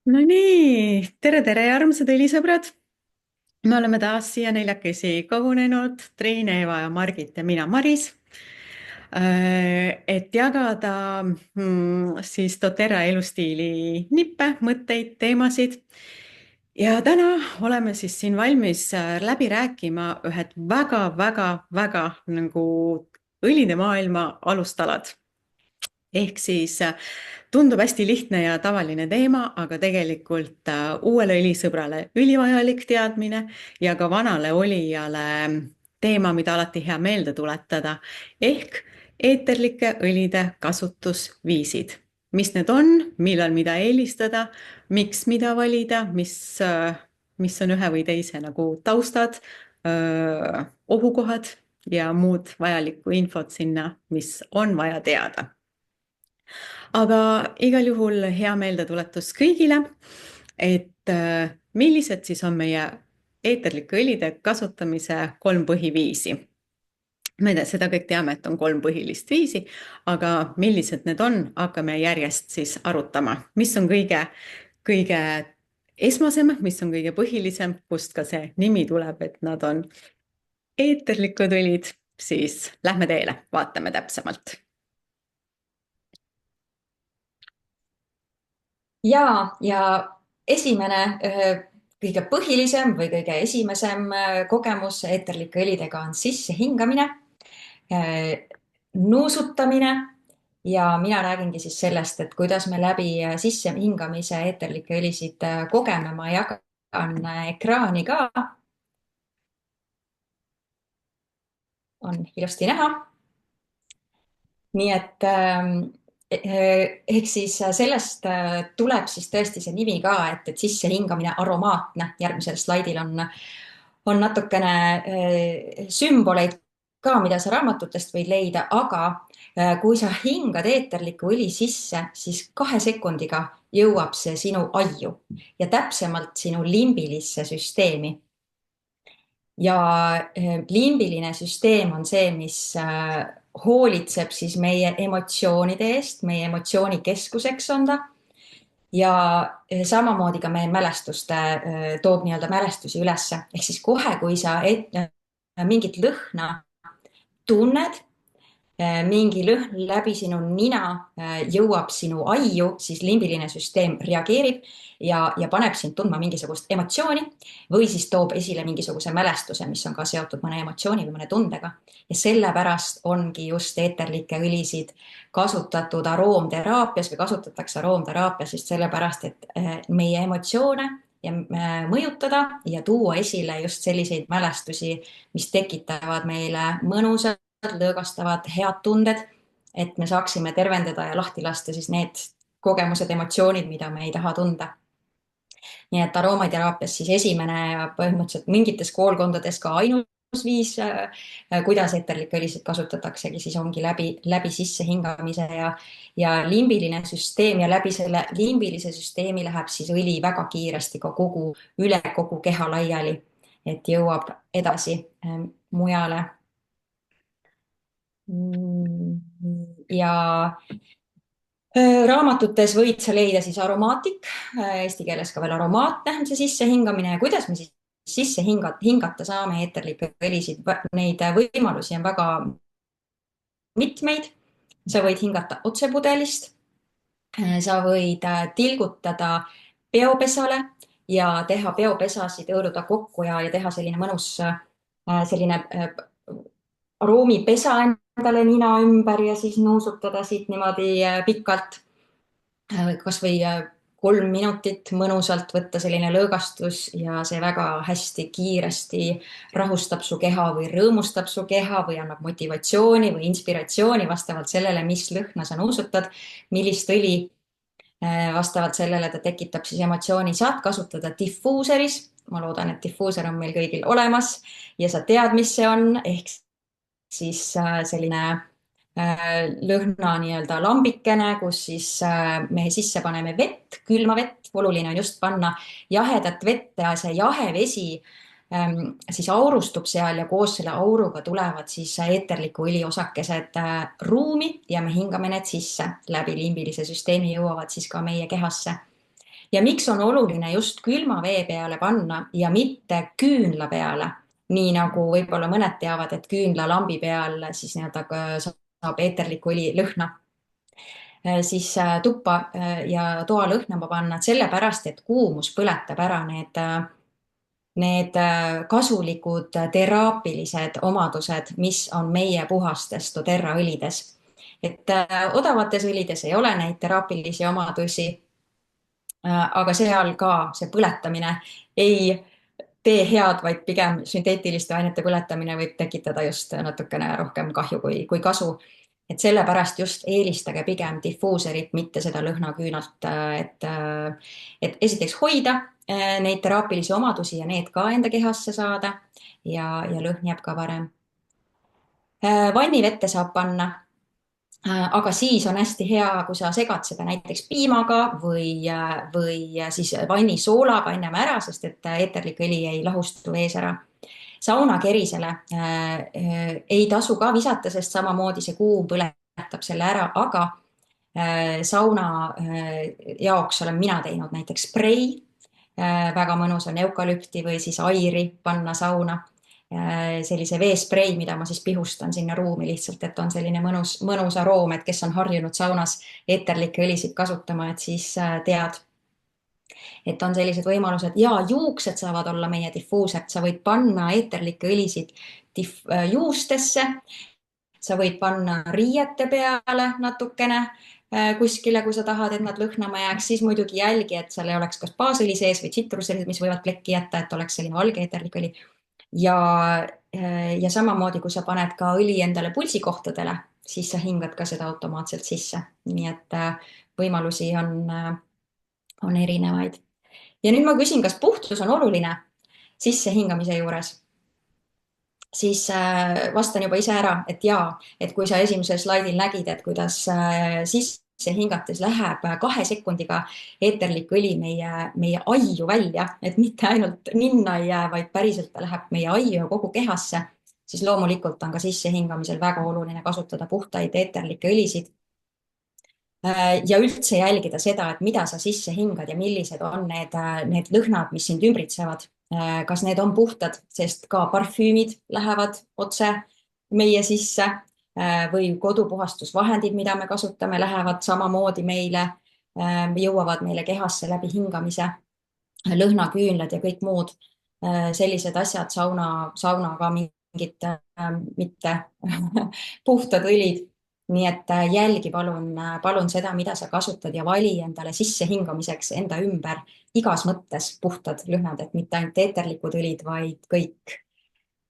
No nii, tere, armsad õlisõbrad. Me oleme taas siia neljakesi kogunenud, Triin, Eeva ja Margit ja mina, Maris, et jagada siis doTERRA elustiili nippe, mõtteid, teemasid. Ja täna oleme siis siin valmis läbi rääkima ühed väga nagu õlide maailma alustalad. Ehk siis tundub hästi lihtne ja tavaline teema, aga tegelikult uuele õlisõbrale ülivajalik teadmine ja ka vanale olijale teema, mida alati hea meelde tuletada, ehk eeterlike õlide kasutusviisid. Mis need on, millal mida eelistada, miks mida valida, mis on ühe või teise nagu taustad, ohukohad ja muud vajalikku infot sinna, mis on vaja teada. Aga igal juhul hea meeldetuletus kõigile, et millised siis on meie eeterlike õlide kasutamise 3 põhiviisi. Me seda kõik teame, et on 3 põhilist viisi, aga millised need on, hakkame järjest siis arutama, mis on kõige esmasem, mis on kõige põhilisem, kust ka see nimi tuleb, et nad on eeterlikud õlid, siis lähme teele, vaatame täpsemalt. Ja esimene, kõige põhilisem või kõige esimesem kogemus eeterlike õlidega on sissehingamine, nuusutamine ja mina räägingi siis sellest, et kuidas me läbi sissehingamise eeterlikke õlisid kogeme. Ma jagan ekraani ka, on ilusti näha. Nii et ehk siis sellest tuleb siis tõesti see nimi ka, et sissehingamine aromaatne. Järgmisel slaidil on natukene sümboleid ka, mida sa raamatutest võid leida, aga kui sa hingad eeterliku õli sisse, siis 2 sekundiga jõuab see sinu aiu ja täpsemalt sinu limbilisse süsteemi. Ja limbiline süsteem on see, mis hoolitseb siis meie emotsioonide eest, meie emotsioonikeskuseks on ta. Ja samamoodi ka meie mälestuste, toob nii-öelda mälestusi ülesse. Ehk siis kohe, kui sa mingit lõhna tunned, mingi lõhn läbi sinu nina jõuab sinu aiu, siis limbiline süsteem reageerib ja paneb sind tundma mingisugust emotsiooni või siis toob esile mingisuguse mälestuse, mis on ka seotud mõne emotsiooni või mõne tundega. Ja sellepärast ongi just eeterlikke õlisid kasutatud aroomteraapias või kasutatakse aroomteraapias just sellepärast, et meie emotsioone ja mõjutada ja tuua esile just selliseid mälestusi, mis tekitavad meile mõnusad, lõõgastavad head tunded, et me saaksime tervendada ja lahti lasta siis need kogemused, emotsioonid, mida me ei taha tunda. Nii et aroomateraapias siis esimene ja põhimõtteliselt mingites koolkondades ka ainus viis, kuidas eeterlikke õlisid kasutataksegi, siis ongi läbi sissehingamise ja limbiline süsteem ja läbi selle limbilise süsteemi läheb siis õli väga kiiresti ka üle kogu keha laiali, et jõuab edasi mujale. Ja raamatutes võid sa leida siis aromaatik, eesti keeles ka veel aromaatne on see sissehingamine ja kuidas me siis hingata saame eeterlikke õlisid. Neid võimalusi on väga mitmeid. Sa võid hingata otsepudelist, sa võid tilgutada peopesale ja teha peopesasid, hõõruda kokku ja teha selline mõnus selline aroomipesa endale nina ümber ja siis nuusutada siit niimoodi pikalt, kas või 3 minutit mõnusalt võtta selline lõõgastus ja see väga hästi kiiresti rahustab su keha või rõõmustab su keha või annab motivatsiooni või inspiratsiooni vastavalt sellele, mis lõhna sa nuusutad, millist õli. Vastavalt sellele ta tekitab siis emotsiooni. Saad kasutada diffuuseris. Ma loodan, et diffuuser on meil kõigil olemas ja sa tead, mis see on, ehk siis selline lõhna nii-öelda lambikene, kus siis me sisse paneme vett, külma vett. Oluline on just panna jahedat vett ja see jahe vesi siis aurustub seal ja koos selle auruga tulevad siis eeterliku õli osakesed ruumi ja me hingame need sisse läbi limbilise süsteemi, jõuavad siis ka meie kehasse. ja miks on oluline just külma vee peale panna ja mitte küünla peale, nii nagu võib-olla mõned teavad, et küünlalambi peal siis nii-öelda saab eeterlikku õli lõhna, siis tuppa ja toa lõhnama panna, et sellepärast, et kuumus põletab ära need kasulikud teraapilised omadused, mis on meie puhastes doTERRA õlides. Et odavates õlides ei ole neid teraapilisi omadusi, aga seal ka see põletamine ei tee head, vaid pigem sünteetiliste ainete põletamine võib tekitada just natukene rohkem kahju kui kasu. Et sellepärast just eelistage pigem difuuserit, mitte seda lõhnaküünalt, et esiteks hoida neid teraapilisi omadusi ja need ka enda kehasse saada ja lõhn jääb ka parem. Vannivette saab panna, aga siis on hästi hea, kui sa segad seda näiteks piimaga või siis vannisoolaga ennem ära, sest et eeterlik õli ei lahustu vees ära. Saunakerisele ei tasu ka visata, sest samamoodi see kuum põletab selle ära, aga sauna jaoks olen mina teinud näiteks sprei. Väga mõnus on eukalüpti või siis airi panna sauna. Sellise veesprei, mida ma siis pihustan sinna ruumi lihtsalt, et on selline mõnus aroom, et kes on harjunud saunas eeterlikke õlisid kasutama, et siis tead, et on sellised võimalused ja juuksed saavad olla meie difuused. Sa võid panna eeterlikke õlisid juustesse, sa võid panna riiete peale natukene kuskile, kui sa tahad, et nad lõhnama jääks, siis muidugi jälgi, et seal ei oleks kas baasõli sees või tsitrusõlid, mis võivad plekki jätta, et oleks selline valge eeterlik õli. Ja samamoodi, kui sa paned ka õli endale pulsikohtadele, siis sa hingad ka seda automaatselt sisse. Nii et võimalusi on erinevaid. Ja nüüd ma küsin, kas puhtus on oluline sissehingamise juures? Siis vastan juba ise ära, et jaa, et kui sa esimesel slaidil nägid, et kuidas sisse hingates läheb 2 sekundiga eeterlik õli meie aiu välja, et mitte ainult ninna ei jää, vaid päriselt ta läheb meie aiu ja kogu kehasse, siis loomulikult on ka sissehingamisel väga oluline kasutada puhtaid eeterlikke õlisid. Ja üldse jälgida seda, et mida sa sisse hingad ja millised on need lõhnad, mis sind ümbritsevad. Kas need on puhtad, sest ka parfüümid lähevad otse meie sisse või kodupuhastusvahendid, mida me kasutame, lähevad samamoodi meile, jõuavad meile kehasse läbi hingamise, lõhnaküünlad ja kõik muud sellised asjad, saunaga mingid mitte puhtad õlid. Nii et jälgi palun seda, mida sa kasutad ja vali endale sissehingamiseks enda ümber igas mõttes puhtad lõhnad, et mitte ainult eeterlikud õlid, vaid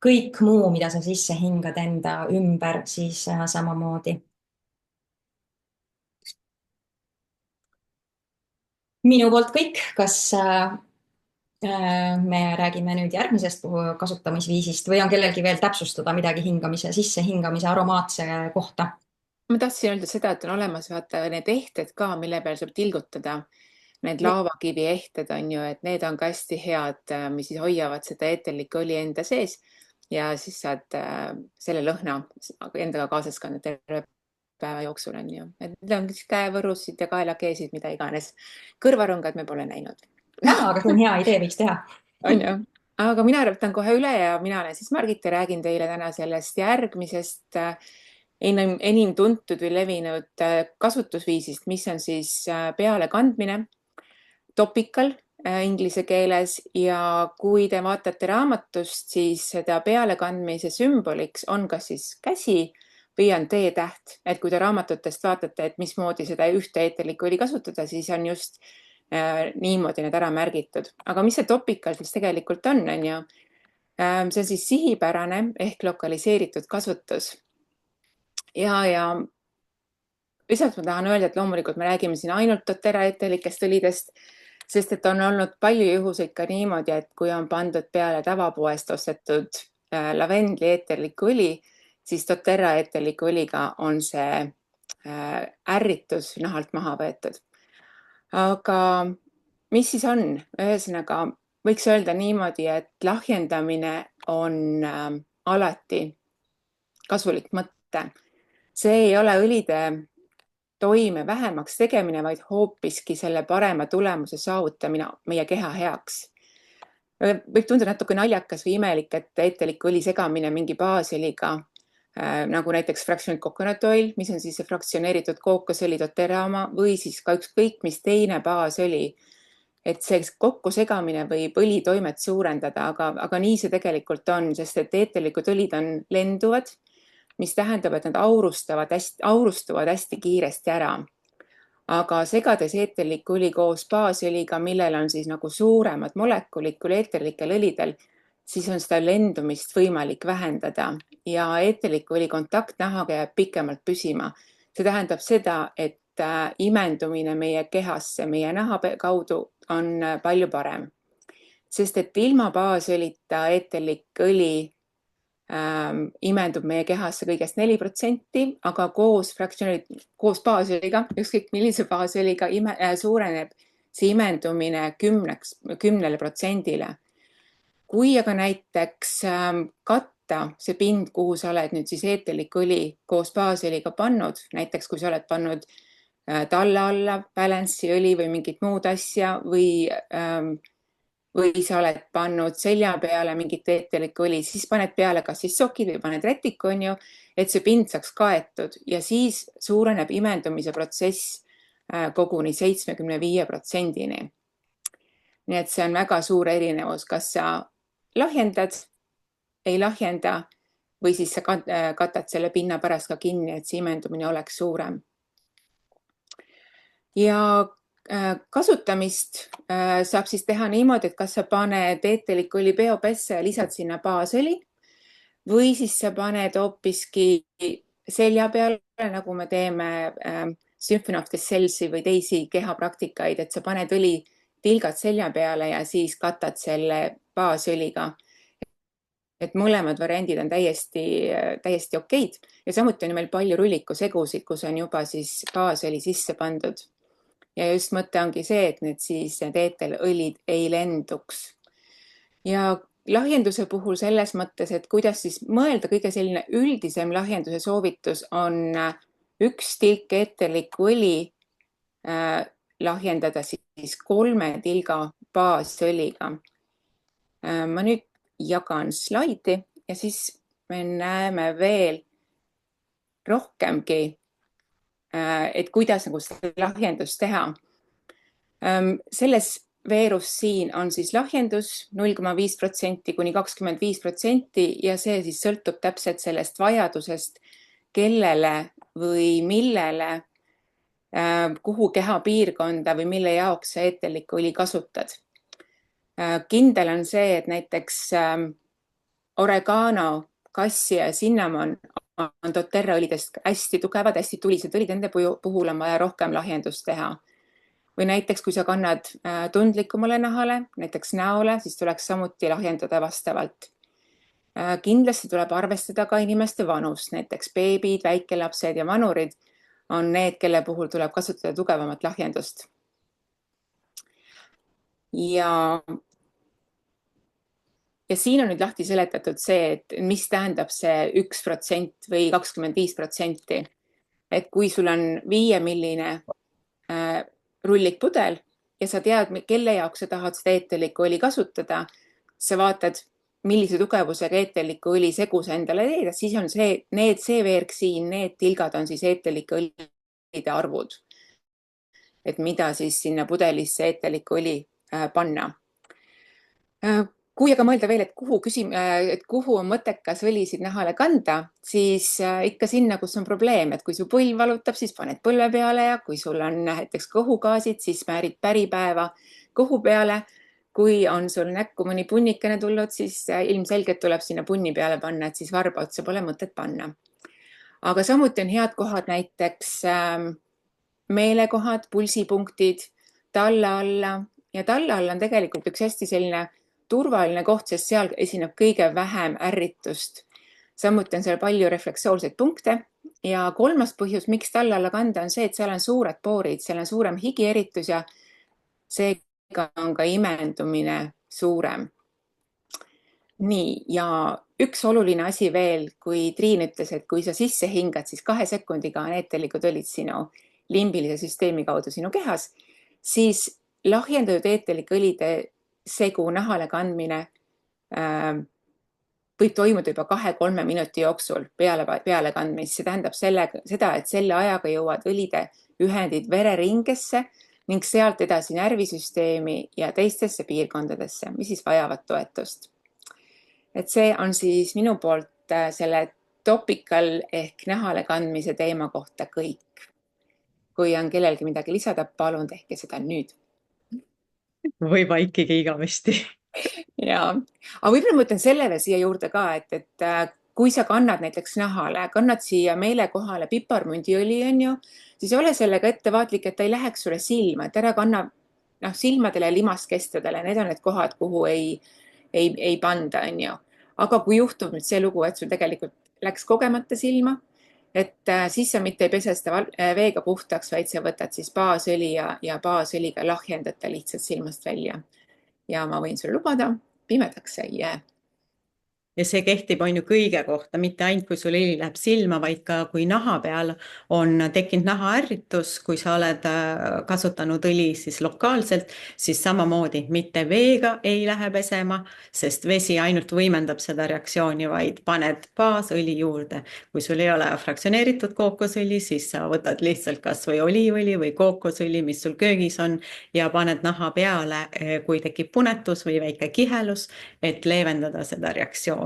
kõik muu, mida sa sisse hingad enda ümber, siis samamoodi. Minu poolt kõik, kas me räägime nüüd järgmisest kasutamisviisist või on kellelgi veel täpsustada midagi sissehingamise aromaatse kohta? Ma tahtsin öelda seda, et on olemas vaata need ehted ka, mille peal saab tilgutada. Need laavakivi ehted on ju, et need on ka hästi head, mis siis hoiavad seda eeterlikku õli enda sees ja siis saad selle lõhna endaga kaasas kanda terve päeva jooksul on ju. Et need on siis käevõrusid ja kaelakeesid, mida iganes. Kõrvarõngad me pole näinud. Aga see on hea idee, võiks teha. On ju. Aga mina rõpetan kohe üle ja mina olen siis Margit ja räägin teile täna sellest järgmisest enim tuntud või levinud kasutusviisist, mis on siis pealekandmine, topical inglise keeles ja kui te vaatate raamatust, siis seda pealekandmise sümboliks on kas siis käsi või on T-täht, et kui te raamatutest vaatate, et mismoodi seda ühte eeterlikku õli kasutada, siis on just niimoodi need ära märgitud. Aga mis see topical siis tegelikult on ju? See on siis sihipärane ehk lokaliseeritud kasutus. Ja lisaks ma tahan öelda, et loomulikult me räägime siin ainult doTERRA eeterlikest õlidest, sest et on olnud palju juhuseid ka niimoodi, et kui on pandud peale tavapoest ostetud lavendli eeterlikku õli, siis doTERRA eeterliku õliga on see ärritus nahalt maha võetud. Aga mis siis on? Ühesõnaga võiks öelda niimoodi, et lahjendamine on alati kasulik mõte. See ei ole õlide toime vähemaks tegemine, vaid hoopiski selle parema tulemuse saavutamine meie keha heaks. Võib tunduda natuke naljakas või imelik, et eeterliku õli segamine mingi baasõliga, nagu näiteks fractionated coconut oil, mis on siis see fraktsioneeritud kookosõli doTERRA oma, või siis ka ükskõik mis teine baasõli, et see kokkusegamine võib õlitoimet suurendada, aga nii see tegelikult on, sest et eeterlikud õlid on lenduvad, mis tähendab, et nad aurustuvad hästi kiiresti ära. Aga segades eeterlikku õli koos baasõliga, millel on siis nagu suuremad molekulid kui eeterlikel õlidel, siis on seda lendumist võimalik vähendada ja eeterliku õli kontakt nahaga jääb pikemalt püsima. See tähendab seda, et imendumine meie kehasse, meie naha kaudu on palju parem, sest et ilma baasõlita eeterlik õli imendub meie kehasse kõigest 4%, aga koos baasõliga, ükskõik millise baasõliga suureneb see imendumine 10%. Kui aga näiteks katta see pind, kuhu sa oled nüüd siis eeterlik õli koos baasõliga pannud, näiteks kui sa oled pannud talla alla balance'i õli või mingit muud asja või sa oled pannud selja peale mingit eeterlikku õli, siis paned peale kas siis sokid või paned rätiku, on ju, et see pind saaks kaetud ja siis suureneb imendumise protsess koguni 75%-ni. Nii et see on väga suur erinevus, kas sa lahjendad, ei lahjenda või siis sa katad selle pinna pärast ka kinni, et see imendumine oleks suurem. Ja kasutamist saab siis teha niimoodi, et kas sa paned eeterliku õli peopessa ja lisad sinna baasõli või siis sa paned hoopiski selja peale, nagu me teeme Symphony of the Cells'i või teisi kehapraktikaid, et sa paned õlitilgad selja peale ja siis katad selle baasõliga. Et mõlemad variandid on täiesti okeid ja samuti on meil palju rullikusegusid, kus on juba siis baasõli sisse pandud. Ja just mõte ongi see, et need eeterõlid ei lenduks. Ja lahjenduse puhul selles mõttes, et kuidas siis mõelda, kõige selline üldisem lahjenduse soovitus on üks tilk eeterlikku õli lahjendada siis 3 tilga baasõliga. Ma nüüd jagan slaidi ja siis me näeme veel rohkemgi, et kuidas nagu seda lahjendust teha. Selles veerus siin on siis lahjendus 0,5% kuni 25% ja see siis sõltub täpselt sellest vajadusest, kellele või millele, kuhu kehapiirkonda või mille jaoks sa eeterlikku õli kasutad. Kindel on see, et näiteks oregano, kassia ja cinnamon on doTERRA õlidest hästi tugevad, hästi tulised õlid, nende puhul on vaja rohkem lahjendust teha. Või näiteks, kui sa kannad tundlikumale nahale, näiteks näole, siis tuleks samuti lahjendada vastavalt. Kindlasti tuleb arvestada ka inimeste vanust, näiteks beebid, väikelapsed ja vanurid on need, kelle puhul tuleb kasutada tugevamat lahjendust. Ja siin on nüüd lahti seletatud see, et mis tähendab see 1% või 25%. Et kui sul on 5-milline rullikpudel ja sa tead, kelle jaoks sa tahad seda eeterlikku õli kasutada, sa vaatad, millise tugevusega eeterlikku õli segu sa endale teed, siis on see veerg siin, need tilgad on siis eeterlike õlide arvud. Et mida siis sinna pudelisse eeterlikku õli panna. Kui aga mõelda veel, et kuhu on mõttekas õlisid nahale kanda, siis ikka sinna, kus on probleem, et kui su põlv valutab, siis paned põlve peale ja kui sul on näiteks kõhugaasid, siis määrid päripäeva kõhu peale. Kui on sul näkku mõni punnikene tulnud, siis ilmselgelt tuleb sinna punni peale panna, et siis varba otsa pole mõtet panna. Aga samuti on head kohad näiteks meelekohad, pulsipunktid, talla alla ja talla alla on tegelikult üks hästi selline turvaline koht, sest seal esineb kõige vähem ärritust. Samuti on seal palju refleksoorseid punkte ja kolmas põhjus, miks talla alla kanda, on see, et seal on suured poorid, seal on suurem higieritus ja seega on ka imendumine suurem. Nii, ja üks oluline asi veel, kui Triin ütles, et kui sa sisse hingad, siis 2 sekundiga on eeterlikud õlid sinu limbilise süsteemi kaudu sinu kehas, siis lahjendatud eeterlike õlide segu nahale kandmine võib toimuda juba 2-3 minuti jooksul peale kandmist. See tähendab seda, et selle ajaga jõuavad õlide ühendid vereringesse ning sealt edasi närvisüsteemi ja teistesse piirkondadesse, mis siis vajavad toetust. Et see on siis minu poolt selle topical ehk nahale kandmise teema kohta kõik. Kui on kellelgi midagi lisada, palun tehke seda nüüd. Või vaikige igavesti. Ja, aga võib-olla ma ütlen sellele siia juurde ka, et kui sa kannad näiteks nahale, kannad siia meelekohale piparmündiõli, on ju, siis ole sellega ettevaatlik, et ta ei läheks sulle silma, et ära kanna silmadele ja limaskestadele. Need on need kohad, kuhu ei panda, on ju. Aga kui juhtub nüüd see lugu, et sul tegelikult läks kogemata silma, et siis sa mitte ei pese seda veega puhtaks, vaid sa võtad siis baasõli ja baasõliga lahjendad ta lihtsalt silmast välja. Ja ma võin sulle lubada, pimedaks ei jää. Ja see kehtib on ju kõige kohta, mitte ainult kui sul õli läheb silma, vaid ka kui naha peal on tekkinud nahaärritus, kui sa oled kasutanud õli siis lokaalselt, siis samamoodi mitte veega ei lähe pesema, sest vesi ainult võimendab seda reaktsiooni, vaid paned baasõli juurde. Kui sul ei ole fraktsioneeritud kookosõli, siis sa võtad lihtsalt kas või oliivõli või kookosõli, mis sul köögis on, ja paned naha peale, kui tekib punetus või väike kihelus, et leevendada seda reaktsiooni.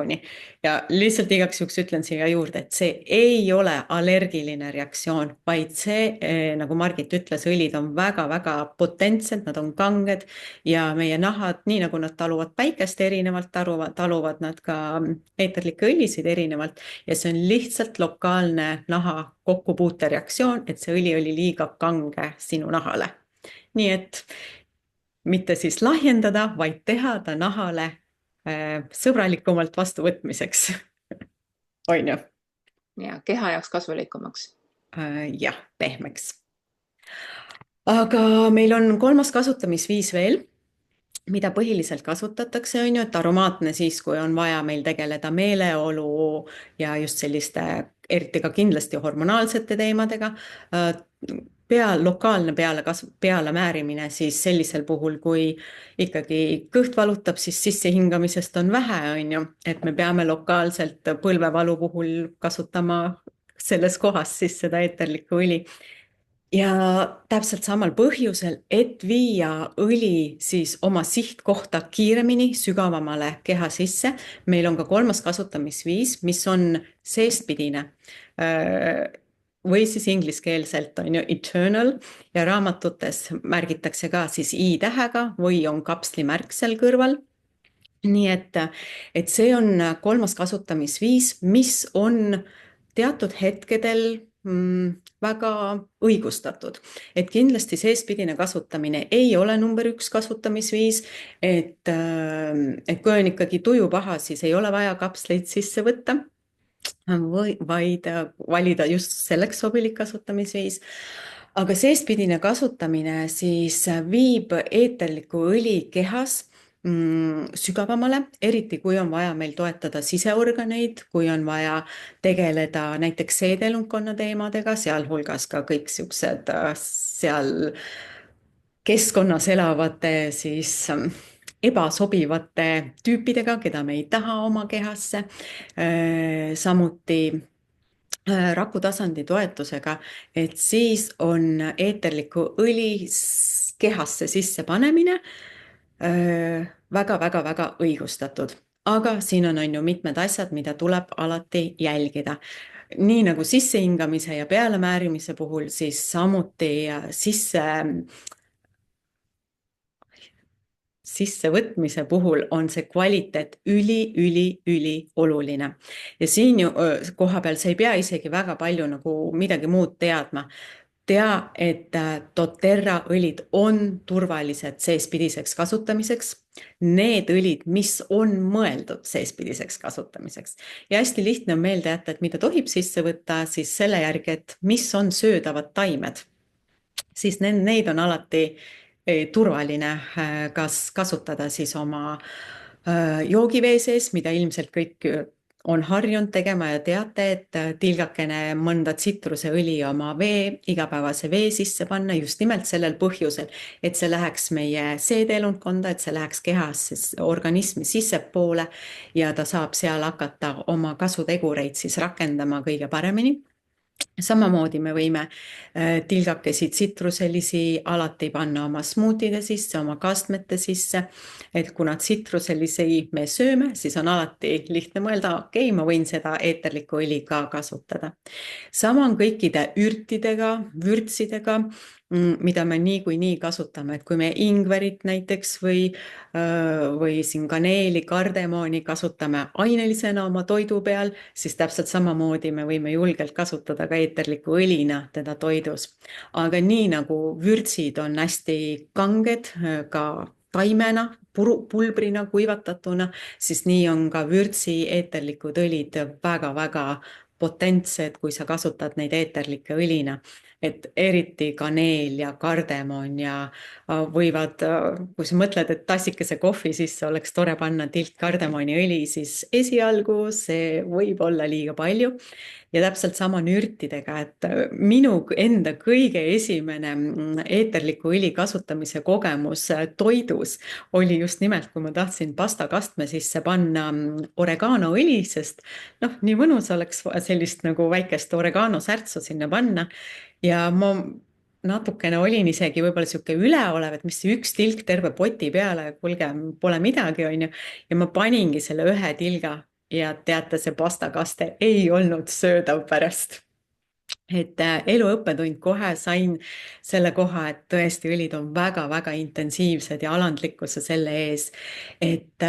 Ja lihtsalt igaks juhuks ütlen siia juurde, et see ei ole allergiline reaktsioon, vaid see, nagu Margit ütles, õlid on väga-väga potentsed, nad on kanged ja meie nahad, nii nagu nad taluvad päikest erinevalt, taluvad nad ka eeterlikke õlisid erinevalt ja see on lihtsalt lokaalne naha kokkupuute reaktsioon, et see õli oli liiga kange sinu nahale. Nii et mitte siis lahjendada, vaid teha ta nahale sõbralikumalt vastuvõtmiseks. On ju? Ja keha jaoks kasulikumaks. Jah, pehmeks. Aga meil on 3. kasutamisviis veel, mida põhiliselt kasutatakse, on ju, et aromaatne siis, kui on vaja meil tegeleda meeleolu ja just selliste, eriti ka kindlasti hormonaalsete teemadega. Lokaalne peale määrimine siis sellisel puhul, kui ikkagi kõht valutab, siis sissehingamisest on vähe, on ju, et me peame lokaalselt põlvevalu puhul kasutama selles kohas siis seda eeterlikku õli. Ja täpselt samal põhjusel, et viia õli siis oma sihtkohta kiiremini sügavamale keha sisse. Meil on ka 3. kasutamisviis, mis on seestpidine. Või siis ingliskeelselt on ju eternal ja raamatutes märgitakse ka siis i-tähega või on kapslimärk seal kõrval. Nii et see on 3. kasutamisviis, mis on teatud hetkedel väga õigustatud. Et kindlasti seespidine kasutamine ei ole number 1 kasutamisviis, et kui on ikkagi tuju paha, siis ei ole vaja kapsleid sisse võtta, vaid valida just selleks sobilik kasutamisviis. Aga seespidine kasutamine siis viib eeterliku õli kehas sügavamale, eriti kui on vaja meil toetada siseorganeid, kui on vaja tegeleda näiteks seedelunkonna teemadega, sealhulgas ka kõik siuksed seal keskkonnas elavate siis ebasobivate tüüpidega, keda me ei taha oma kehasse. Samuti rakutasandi toetusega, et siis on eeterliku õli kehasse sisse panemine väga-väga-väga õigustatud. Aga siin on ju mitmed asjad, mida tuleb alati jälgida. Nii nagu sissehingamise ja pealemäärimise puhul, siis samuti sissevõtmise puhul on see kvaliteet üli oluline. Ja siin ju koha peal sa ei pea isegi väga palju nagu midagi muud teadma. Tea, et doTERRA õlid on turvalised seespidiseks kasutamiseks. Need õlid, mis on mõeldud seespidiseks kasutamiseks. Ja hästi lihtne on meelde jätta, et mida tohib sisse võtta, siis selle järgi, et mis on söödavad taimed. Siis neid on alati turvaline kas kasutada siis oma joogivee sees, mida ilmselt kõik on harjunud tegema ja teate, et tilgakene mõnda tsitruseõli oma igapäevase vee sisse panna just nimelt sellel põhjusel, et see läheks meie seedeelundkonda, et see läheks kehas organismi sissepoole ja ta saab seal hakata oma kasutegureid siis rakendama kõige paremini. Samamoodi me võime tilgakesi tsitruselisi alati panna oma smuutide sisse, oma kastmete sisse, et kuna tsitruselisi me sööme, siis on alati lihtne mõelda, okei, ma võin seda eeterlikku õli ka kasutada. Sama on kõikide ürtidega, vürtsidega, mida me niikuinii kasutame, et kui me ingverit näiteks või siin kaneeli, kardemoni kasutame ainelisena oma toidu peal, siis täpselt samamoodi me võime julgelt kasutada ka eeterliku õlina teda toidus. Aga nii nagu vürtsid on hästi kanged ka taimena, pulbrina, kuivatatuna, siis nii on ka vürtsi eeterlikud õlid väga-väga potentsed, kui sa kasutad neid eeterlikke õlina. Et eriti kaneel ja kardemon ja võivad, kui sa mõtled, et tassikese kohvi sisse oleks tore panna tilk kardemoniõli, siis esialgu see võib olla liiga palju. Ja täpselt sama on ürtidega, et minu enda kõige esimene eeterliku õli kasutamise kogemus toidus oli just nimelt, kui ma tahtsin pastakastme sisse panna oreganoõli, sest nii mõnus oleks sellist nagu väikest oregano särtsu sinna panna. Ja ma natukene olin isegi võib-olla sihuke üleolev, et mis see üks tilk terve poti peale, kuulge, pole midagi, on ju. Ja ma paningi selle ühe tilga ja teate, see pastakaste ei olnud söödav pärast. Et elu õppetund kohe sain selle koha, et tõesti õlid on väga-väga intensiivsed ja alandlikkuse selle ees. Et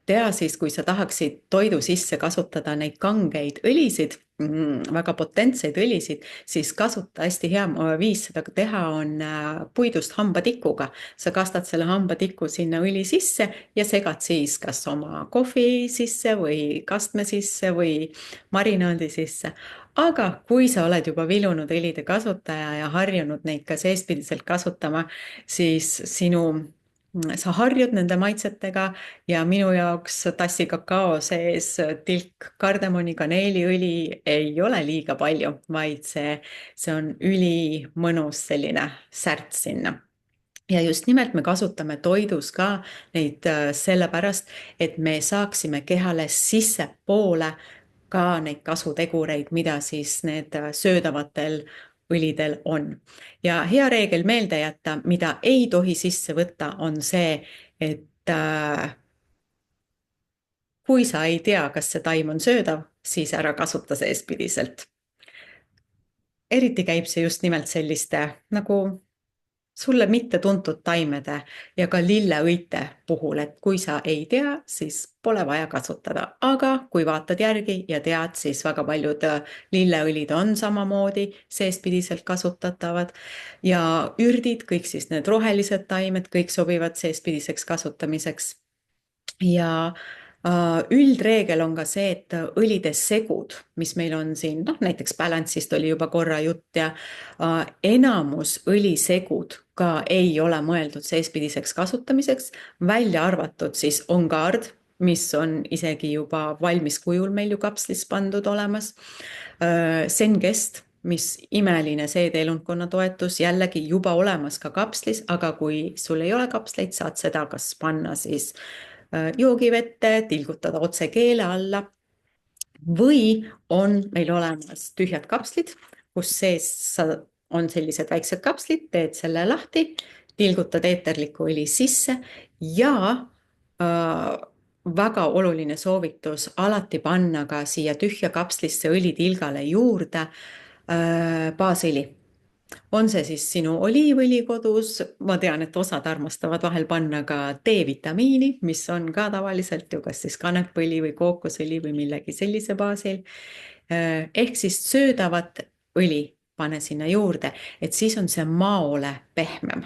tea siis, kui sa tahaksid toidu sisse kasutada neid kangeid õlisid, väga potentseid õlisid, siis kasuta hästi hea viis seda teha on puidust hambatikuga. Sa kastad selle hambatiku sinna õli sisse ja segad siis kas oma kohvi sisse või kastme sisse või marinaadi sisse. Aga kui sa oled juba vilunud õlide kasutaja ja harjunud neid ka seespidiselt kasutama, siis sa harjud nende maitsetega ja minu jaoks tassi kakao sees tilk kardemoni kaneeliõli ei ole liiga palju, vaid see on ülimõnus selline särts sinna. Ja just nimelt me kasutame toidus ka neid sellepärast, et me saaksime kehale sissepoole ka neid kasutegureid, mida siis need söödavatel õlidel on. Ja hea reegel meelde jätta, mida ei tohi sisse võtta, on see, et kui sa ei tea, kas see taim on söödav, siis ära kasuta seespidiselt. Eriti käib see just nimelt selliste nagu sulle mitte tuntud taimede ja ka lilleõite puhul, et kui sa ei tea, siis pole vaja kasutada. Aga kui vaatad järgi ja tead, siis väga paljud lilleõlid on samamoodi seespidiselt kasutatavad ja ürdid, kõik siis need rohelised taimed, kõik sobivad seespidiseks kasutamiseks. Ja üldreegel on ka see, et õlide segud, mis meil on siin, näiteks Balance'ist oli juba korra jutt ja enamus õlisegud ka ei ole mõeldud seespidiseks kasutamiseks, välja arvatud siis OnGuard, mis on isegi juba valmis kujul meil ju kapslis pandud olemas, Zengest, mis imeline seedeelundkonna toetus, jällegi juba olemas ka kapslis, aga kui sul ei ole kapsleid, saad seda kas panna siis joogivette, tilgutada otse keele alla või on meil olemas tühjad kapslid, kus sees on sellised väiksed kapslid, teed selle lahti, tilgutad eeterlikku õli sisse ja väga oluline soovitus alati panna ka siia tühja kapslisse õlitilgale juurde baasõli. On see siis sinu oliivõli kodus, ma tean, et osad armastavad vahel panna ka D-vitamiini, mis on ka tavaliselt ju kas siis kanepõli või kookosõli või millegi sellise baasil. Ehk siis söödavat õli pane sinna juurde, et siis on see maole pehmem.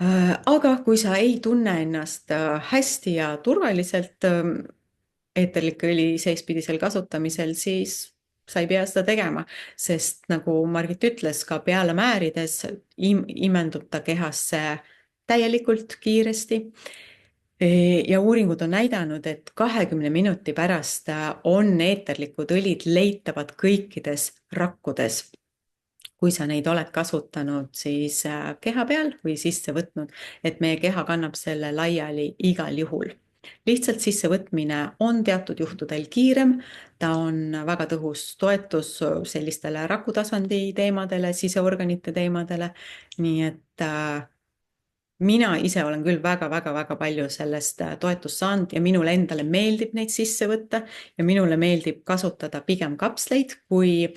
Aga kui sa ei tunne ennast hästi ja turvaliselt eeterliku õli seespidisel kasutamisel, siis sa ei pea seda tegema, sest nagu Margit ütles, ka peale määrides imendub ta kehasse täielikult kiiresti. Ja uuringud on näidanud, et 20 minuti pärast on eeterlikud õlid leitavad kõikides rakkudes, kui sa neid oled kasutanud siis keha peal või sisse võtnud, et meie keha kannab selle laiali igal juhul. Lihtsalt sissevõtmine on teatud juhtudel kiirem, ta on väga tõhus toetus sellistele rakutasandi teemadele, siseorganite teemadele, nii et mina ise olen küll väga palju sellest toetust saanud ja minule endale meeldib neid sisse võtta ja minule meeldib kasutada pigem kapsleid, kui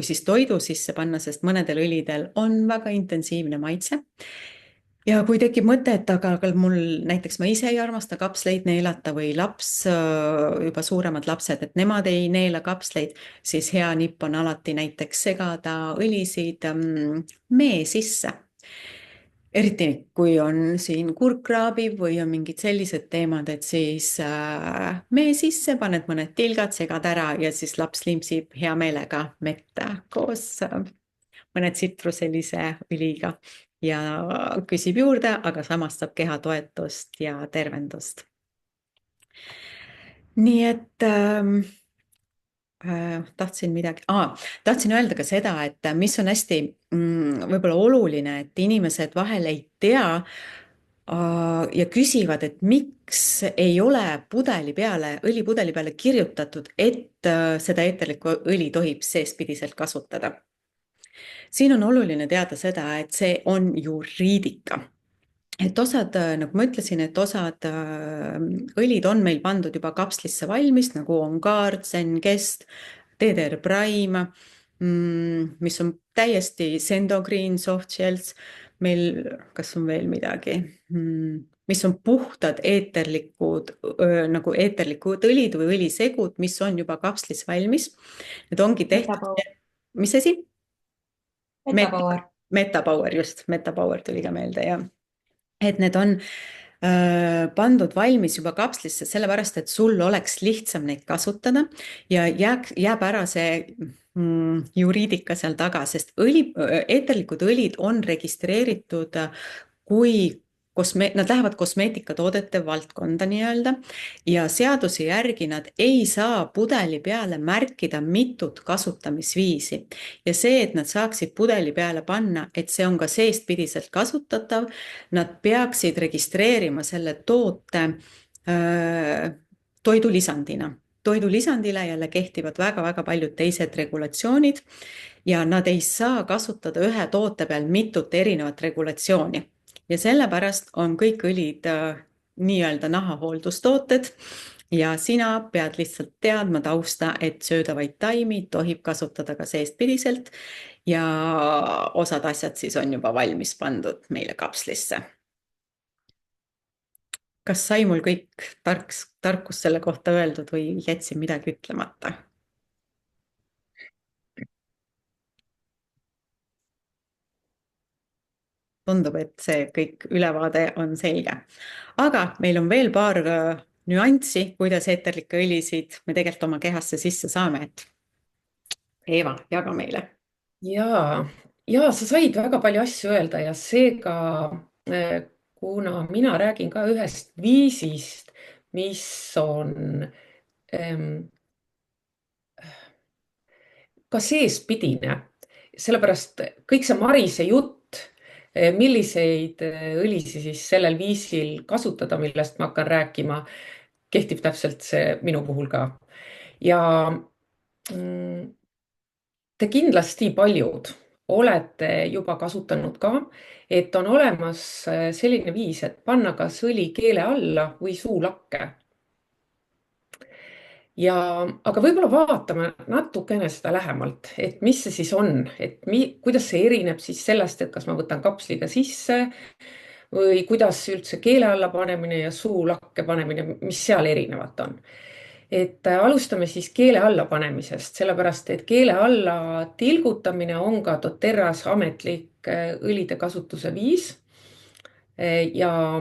siis toidu sisse panna, sest mõnedel õlidel on väga intensiivne maitse. Ja kui tekib mõte, et aga mul näiteks ma ise ei armasta kapsleid neelata või juba suuremad lapsed, et nemad ei neela kapsleid, siis hea nipp on alati näiteks segada õlisid mee sisse. Eriti kui on siin kurkkraabib või on mingid sellised teemad, et siis mee sisse, paned mõned tilgad, segad ära ja siis laps limpsib hea meelega mett koos mõne tsitruselise õliga ja küsib juurde, aga samas saab keha toetust ja tervendust. Nii et tahtsin öelda ka seda, et mis on hästi võib-olla oluline, et inimesed vahel ei tea ja küsivad, et miks ei ole õlipudeli peale kirjutatud, et seda eeterlikku õli tohib seespidiselt kasutada. Siin on oluline teada seda, et see on juriidika. Et osad, nagu ma ütlesin, et osad õlid on meil pandud juba kapslisse valmis, nagu on Guard, Zengest, DDR Prime, mis on täiesti Sendogreen, Softshells, meil, kas on veel midagi, mis on puhtad nagu eeterlikud õlid või õlisegud, mis on juba kapslis valmis. Need ongi tehtud. Mis asi? Metapower. Metapower, just. Metapower tuli ka meelde, jah. Et need on pandud valmis juba kapslisse sellepärast, et sul oleks lihtsam neid kasutada ja jääb ära see juriidika seal taga, sest eeterlikud õlid on registreeritud kui nad lähevad kosmeetikatoodete valdkonda nii-öelda ja seaduse järgi nad ei saa pudeli peale märkida mitut kasutamisviisi. Ja see, et nad saaksid pudeli peale panna, et see on ka seestpidiselt kasutatav, nad peaksid registreerima selle toote toidulisandina. Toidulisandile jälle kehtivad väga paljud teised regulatsioonid ja nad ei saa kasutada ühe toote peal mitut erinevat regulatsiooni. Ja sellepärast on kõik õlid nii-öelda nahahooldustooted ja sina pead lihtsalt teadma tausta, et söödavaid taimi tohib kasutada ka seestpidiselt ja osad asjad siis on juba valmis pandud meile kapslisse. Kas sai mul kõik tarkus selle kohta öeldud või jätsin midagi ütlemata? Tundub, et see kõik ülevaade on selge. Aga meil on veel paar nüanssi, kuidas eeterlikke õlisid me tegelikult oma kehasse sisse saame. Et Eeva, jaga meile. Ja sa said väga palju asju öelda ja seega, kuna mina räägin ka ühest viisist, mis on ka seespidine, sellepärast kõik see Marise jutt, milliseid õlisi siis sellel viisil kasutada, millest ma hakkan rääkima, kehtib täpselt see minu puhul ka. Ja te kindlasti paljud olete juba kasutanud ka, et on olemas selline viis, et panna kas õli keele alla või suulakke. Aga võib-olla vaatame natukene seda lähemalt, et mis see siis on, et kuidas see erineb siis sellest, et kas ma võtan kapsliga sisse või kuidas üldse keele alla panemine ja suulakke panemine, mis seal erinevat on. Et alustame siis keele alla panemisest, sellepärast et keele alla tilgutamine on ka doTERRAs ametlik õlide kasutuse viis. Ja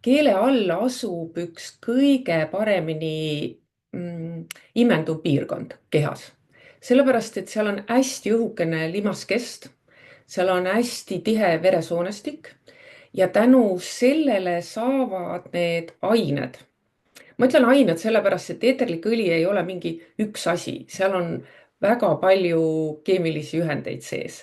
keele alla asub üks kõige paremini imenduv piirkond kehas. Sellepärast, et seal on hästi õhukene limaskest, seal on hästi tihe veresoonestik ja tänu sellele saavad need ained. Ma ütlen ained sellepärast, et eeterlik õli ei ole mingi üks asi, seal on väga palju keemilisi ühendeid sees.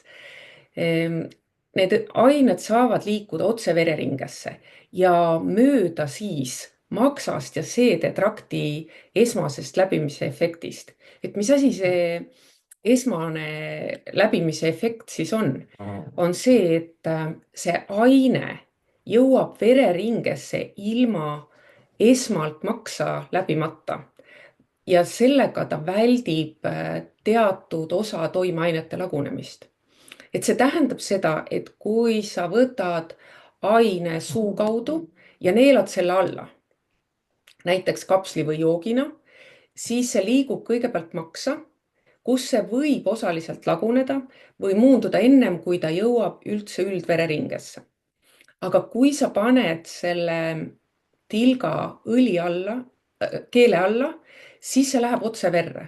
Need ained saavad liikuda otse vereringesse ja mööda siis maksast ja seedetrakti esmasest läbimise efektist. Et mis asi see esmane läbimise efekt siis on? On see, et see aine jõuab vereringesse ilma esmalt maksa läbimata ja sellega ta väldib teatud osa toimeainete lagunemist. Et see tähendab seda, et kui sa võtad aine suu kaudu ja neelad selle alla, näiteks kapsli või joogina, siis see liigub kõigepealt maksa, kus see võib osaliselt laguneda või muunduda ennem, kui ta jõuab üldse üldvereringesse. Aga kui sa paned selle tilga õli alla, keele alla, siis see läheb otse verre,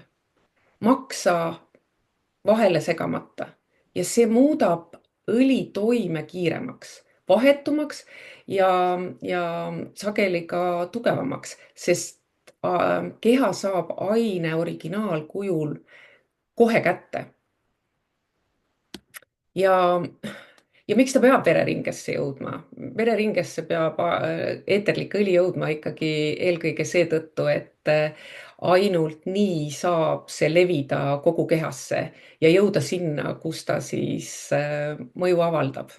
maksa vahele segamata ja see muudab õli toime kiiremaks, vahetumaks ja sageli ka tugevamaks, sest keha saab aine originaalkujul kohe kätte. Ja miks ta peab vereringesse jõudma? Vereringesse peab eeterlik õli jõudma ikkagi eelkõige seetõttu, et ainult nii saab see levida kogu kehasse ja jõuda sinna, kus ta siis mõju avaldab.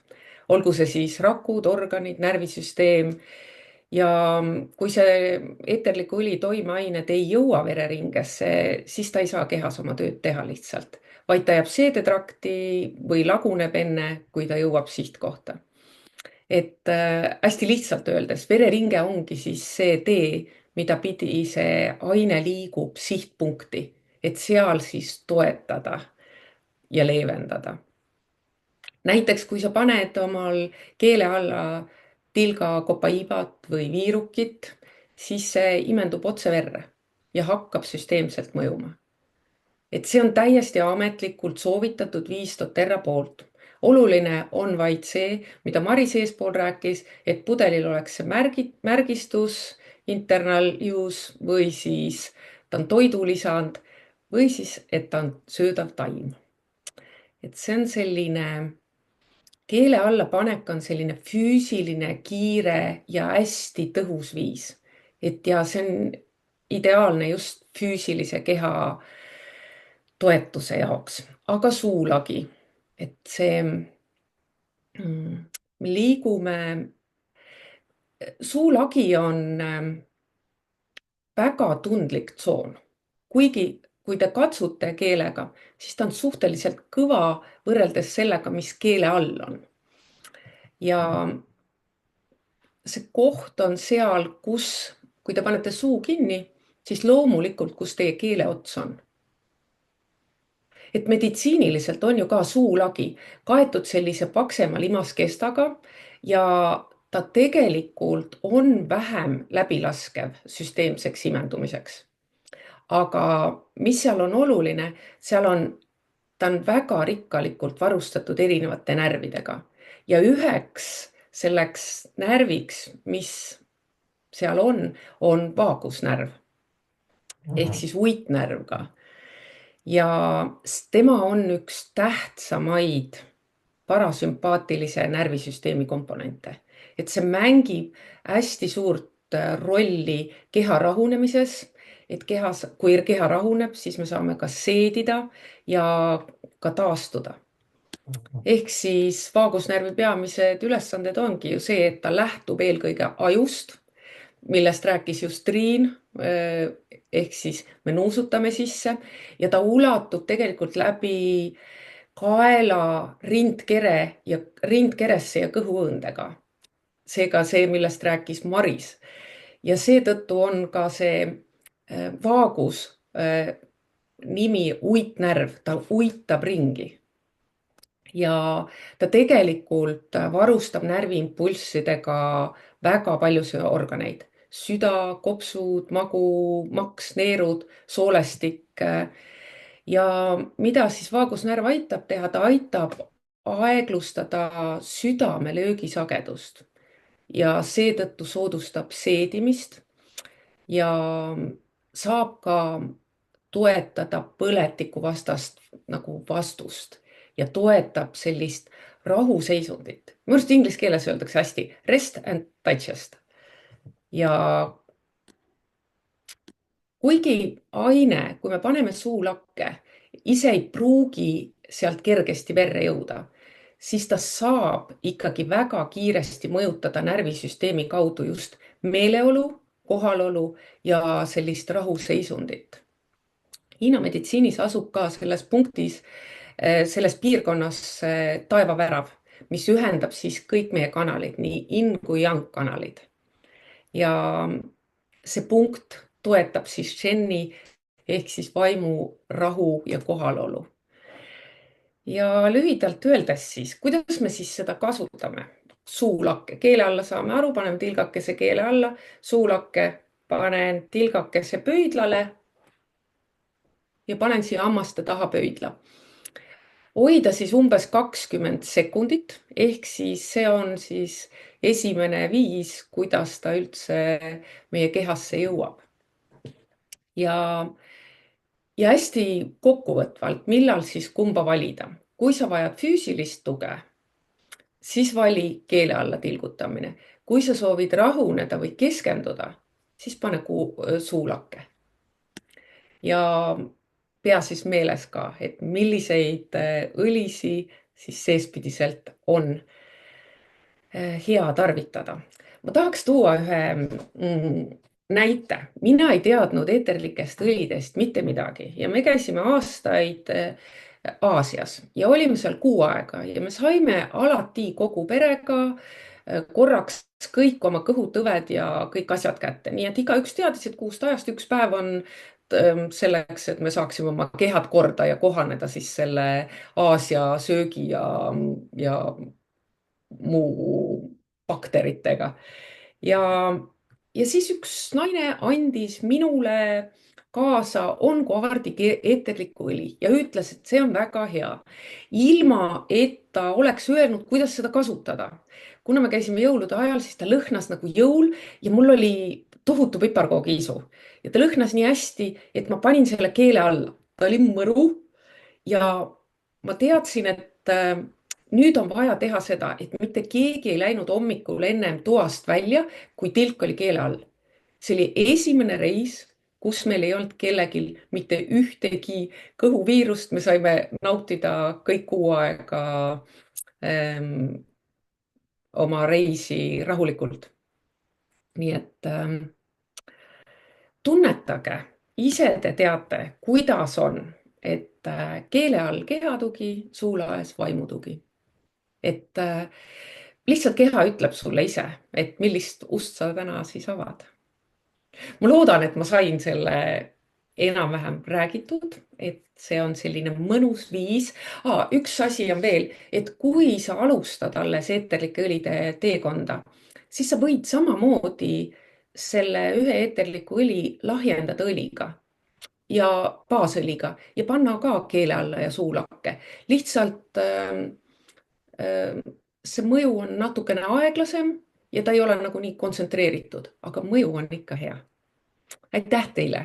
Olgu see siis rakud, organid, närvisüsteem. Ja kui see eeterliku õli toimeained ei jõua vereringesse, siis ta ei saa kehas oma tööd teha lihtsalt, vaid ta jääb seedetrakti või laguneb enne, kui ta jõuab sihtkohta. Et hästi lihtsalt öeldes, vereringe ongi siis see tee, mida pidi see aine liigub sihtpunkti, et seal siis toetada ja leevendada. Näiteks kui sa paned omal keele alla tilga kopaibat või viirukit, siis see imendub otse verre ja hakkab süsteemselt mõjuma. Et see on täiesti ametlikult soovitatud viis doTERRA poolt. Oluline on vaid see, mida Maris eespool rääkis, et pudelil oleks see märgistus, internal use või siis ta on toidulisand või siis, et ta on söödav taim. Et see on selline, keele alla panek on selline füüsiline, kiire ja hästi tõhus viis. Et ja see on ideaalne just füüsilise keha toetuse jaoks, aga suulagi, et see liigume, suulagi on väga tundlik tsoon, kuigi kui te katsute keelega, siis ta on suhteliselt kõva võrreldes sellega, mis keele all on. Ja see koht on seal, kus, kui te panete suu kinni, siis loomulikult, kus teie keele ots on. Et meditsiiniliselt on ju ka suulagi kaetud sellise paksema limaskestaga ja ta tegelikult on vähem läbilaskev süsteemseks imendumiseks. Aga mis seal on oluline, ta on väga rikkalikult varustatud erinevate närvidega ja üheks selleks närviks, mis seal on vaagusnärv ehk siis uitnärv ka. Ja tema on üks tähtsamaid parasümpaatilise närvisüsteemi komponente. Et see mängib hästi suurt rolli keha rahunemises, et kui keha rahuneb, siis me saame ka seedida ja ka taastuda. Ehk siis vaagusnärvi peamised ülesanded ongi ju see, et ta lähtub eelkõige ajust, millest rääkis just Triin, ehk siis me nuusutame sisse ja ta ulatub tegelikult läbi kaela rindkeresse ja kõhuõõndega. Seega see, millest rääkis Maris. Ja seetõttu on ka see vaagus nimi uitnärv, ta uitab ringi. Ja ta tegelikult varustab närviimpulssidega väga paljusid organeid. Süda, kopsud, magu, maks, neerud, soolestik. Ja mida siis vaagusnärv aitab teha? Ta aitab aeglustada südame löögisagedust. ja seetõttu soodustab seedimist ja saab ka toetada põletikuvastast nagu vastust ja toetab sellist rahuseisundit. Minu arust inglise keeles öeldakse hästi rest and digest. Ja kuigi aine, kui me paneme suulakke, ise ei pruugi sealt kergesti verre jõuda, siis ta saab ikkagi väga kiiresti mõjutada närvisüsteemi kaudu just meeleolu, kohalolu ja sellist rahuseisundit. Hiina meditsiinis asub ka selles punktis, selles piirkonnas taevavärav, mis ühendab siis kõik meie kanalid, nii yin kui yang kanalid. Ja see punkt toetab siis Sheni ehk siis vaimu rahu ja kohalolu. Ja lühidalt öeldes siis, kuidas me siis seda kasutame? Suulakke, keele alla saame aru, paneme tilgakese keele alla, suulakke panen tilgakese pöidlale ja panen siia hammaste taha pöidla. Hoida siis umbes 20 sekundit, ehk siis see on siis esimene viis, kuidas ta üldse meie kehasse jõuab. Ja hästi kokkuvõtvalt, millal siis kumba valida. Kui sa vajad füüsilist tuge, siis vali keele alla tilgutamine. Kui sa soovid rahuneda või keskenduda, siis pane suulakke. Ja pea siis meeles ka, et milliseid õlisi siis seespidiselt on hea tarvitada. Ma tahaks tuua ühe näite. Mina ei teadnud eeterlikest õlidest mitte midagi ja me käisime aastaid Aasias ja olime seal 6 aega ja me saime alati kogu perega korraks kõik oma kõhutõved ja kõik asjad kätte. Nii et igaüks teadis, et 6 ajast üks päev on selleks, et me saaksime oma kehad korda ja kohaneda siis selle Aasia söögi ja muu bakteritega. Ja siis üks naine andis minule kaasa onkoardi eeterlikku õli ja ütles, et see on väga hea. Ilma, et ta oleks öelnud, kuidas seda kasutada. Kuna me käisime jõulude ajal, siis ta lõhnas nagu jõul ja mul oli tohutu piparkoogiisu. Ja ta lõhnas nii hästi, et ma panin selle keele alla. Ta oli mõru ja ma teadsin, et nüüd on vaja teha seda, et mitte keegi ei läinud hommikul ennem toast välja, kui tilk oli keele all. See oli esimene reis, kus meil ei olnud kellelgi mitte ühtegi kõhuviirust. Me saime nautida kõik 6 aega oma reisi rahulikult. Nii et tunnetage, ise te teate, kuidas on, et keele all kehatugi, suulaes vaimutugi. Et lihtsalt keha ütleb sulle ise, et millist ust sa täna siis avad. Ma loodan, et ma sain selle enam-vähem räägitud, et see on selline mõnus viis. Üks asi on veel, et kui sa alustad alles eeterlike õlide teekonda, siis sa võid samamoodi selle ühe eeterliku õli lahjendada õliga ja baasõliga ja panna ka keele alla ja suulakke. Lihtsalt see mõju on natukene aeglasem ja ta ei ole nagu nii kontsentreeritud, aga mõju on ikka hea. Aitäh teile!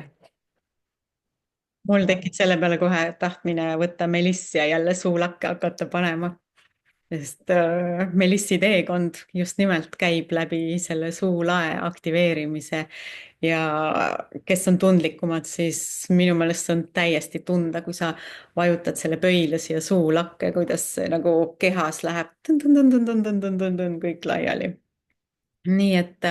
Mul tekkis selle peale kohe tahtmine võtta melissi ja jälle suulakke hakata panema. Sest melissi teekond just nimelt käib läbi selle suulae aktiveerimise ja kes on tundlikumad, siis minu meelest on täiesti tunda, kui sa vajutad selle pöidla siia suulakke, kuidas see nagu kehas läheb kõik laiali. Nii et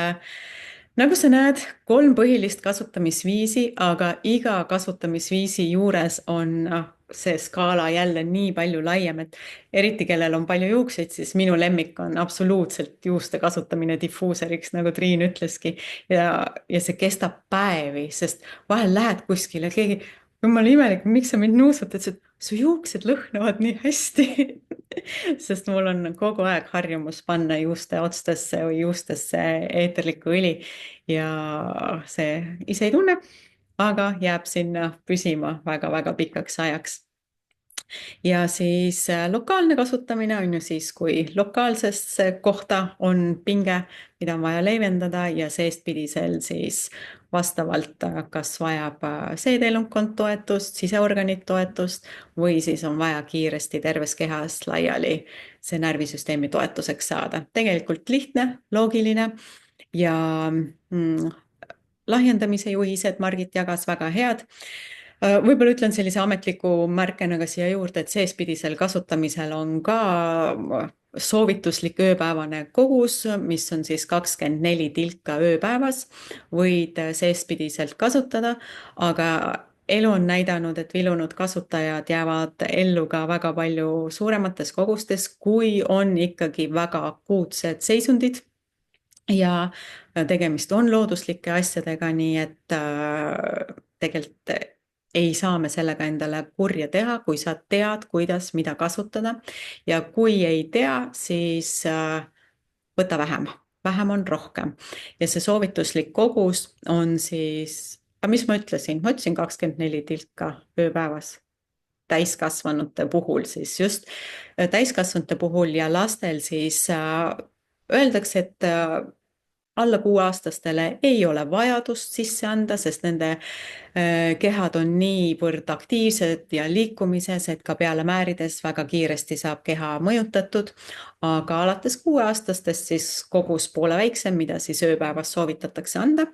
nagu sa näed, 3 põhilist kasutamisviisi, aga iga kasutamisviisi juures on see skaala jälle nii palju laiem, et eriti kellel on palju juukseid, siis minu lemmik on absoluutselt juuste kasutamine difuuseriks, nagu Triin ütleski. Ja see kestab päevi, sest vahel lähed kuskile, keegi, jumala imelik, miks sa mind nuusutad, et su juuksed lõhnavad nii hästi. Sest mul on kogu aeg harjumus panna juuste otstesse või juustesse eeterlikku õli ja see ise ei tunne, aga jääb sinna püsima väga-väga pikaks ajaks. Ja siis lokaalne kasutamine on ju siis, kui lokaalsesse kohta on pinge, mida on vaja leevendada ja seestpidisel siis vastavalt kas vajab seedeelundkond toetust, siseorganid toetust või siis on vaja kiiresti terves kehas laiali see närvisüsteemi toetuseks saada. Tegelikult lihtne, loogiline ja lahjendamise juhised Margit jagas väga head. Võib-olla ütlen sellise ametliku märkena ka siia juurde, et seespidisel kasutamisel on ka soovituslik ööpäevane kogus, mis on siis 24 tilka ööpäevas, võid seespidiselt kasutada, aga elu on näidanud, et vilunud kasutajad jäävad ellu ka väga palju suuremates kogustes, kui on ikkagi väga akuutsed seisundid ja tegemist on looduslike asjadega, nii et tegelikult ei saa me sellega endale kurja teha, kui sa tead, kuidas, mida kasutada ja kui ei tea, siis võta vähem, vähem on rohkem ja see soovituslik kogus on siis, mis ma ütlesin, 24 tilka ööpäevas täiskasvanute puhul siis just täiskasvanute puhul ja lastel siis öeldakse, et alla 6-aastastele ei ole vajadust sisse anda, sest nende kehad on niivõrd aktiivsed ja liikumises, et ka peale määrides väga kiiresti saab keha mõjutatud, aga alates 6-aastastest siis kogus poole väiksem, mida siis ööpäevas soovitatakse anda.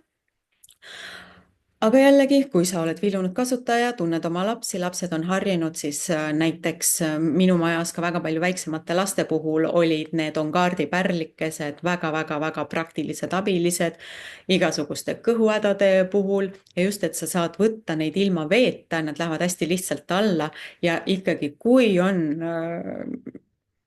Aga jällegi, kui sa oled vilunud kasutaja, tunned oma lapsi, lapsed on harjunud, siis näiteks minu majas ka väga palju väiksemate laste puhul olid need ongaardi pärlikesed väga-väga-väga praktilised abilised igasuguste kõhuhädade puhul ja just, et sa saad võtta neid ilma veeta, nad lähevad hästi lihtsalt alla ja ikkagi, kui on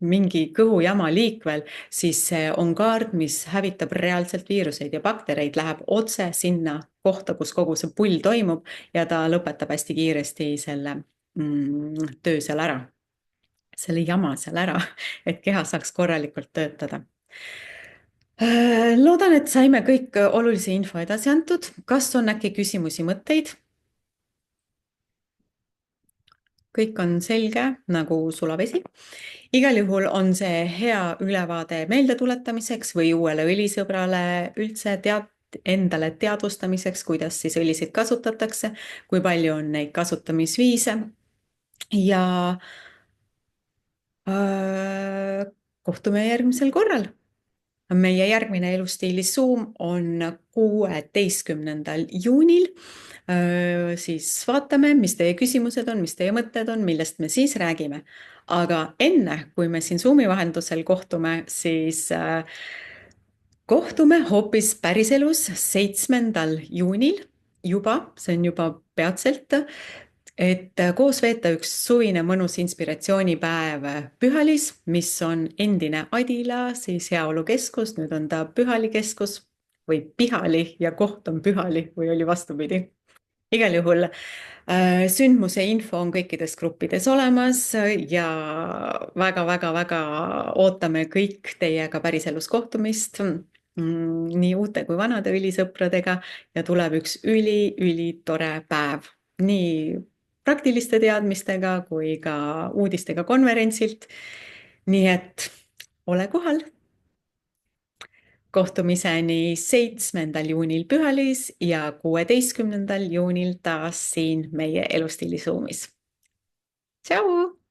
mingi kõhujama liikvel, siis see ongaard, mis hävitab reaalselt viiruseid ja baktereid, läheb otse sinna kohta, kus kogu see pull toimub ja ta lõpetab hästi kiiresti selle töö seal ära, selle jama seal ära, et keha saaks korralikult töötada. Loodan, et saime kõik olulise info edasi antud. Kas on äkki küsimusi, mõtteid? Kõik on selge nagu sulavesi. Igal juhul on see hea ülevaade meeldetuletamiseks või uuele õlisõbrale üldse endale teadvustamiseks, kuidas siis õlisid kasutatakse, kui palju on neid kasutamisviise ja kohtume järgmisel korral. Meie järgmine Elustiili Zoom on 16. juunil. Siis vaatame, mis teie küsimused on, mis teie mõtted on, millest me siis räägime. Aga enne, kui me siin Zoomi vahendusel kohtume, siis kohtume hoopis päriselus 7. juunil juba, see on juba peatselt, et koos veeta üks suvine mõnus inspiratsioonipäev Pühalis, mis on endine Adila, siis heaolukeskus, nüüd on ta Pühali keskus või Pihali ja koht on Pühali või oli vastupidi. Igal juhul sündmuse info on kõikides gruppides olemas ja väga-väga-väga ootame kõik teiega päriselus kohtumist nii uute kui vanade õlisõpradega ja tuleb üks üli-tore päev. Nii praktiliste teadmistega kui ka uudistega konverentsilt. Nii et ole kohal. Kohtumiseni 7. juunil Pühalis ja 16. juunil taas siin meie Elustiili Zoomis. Tšau!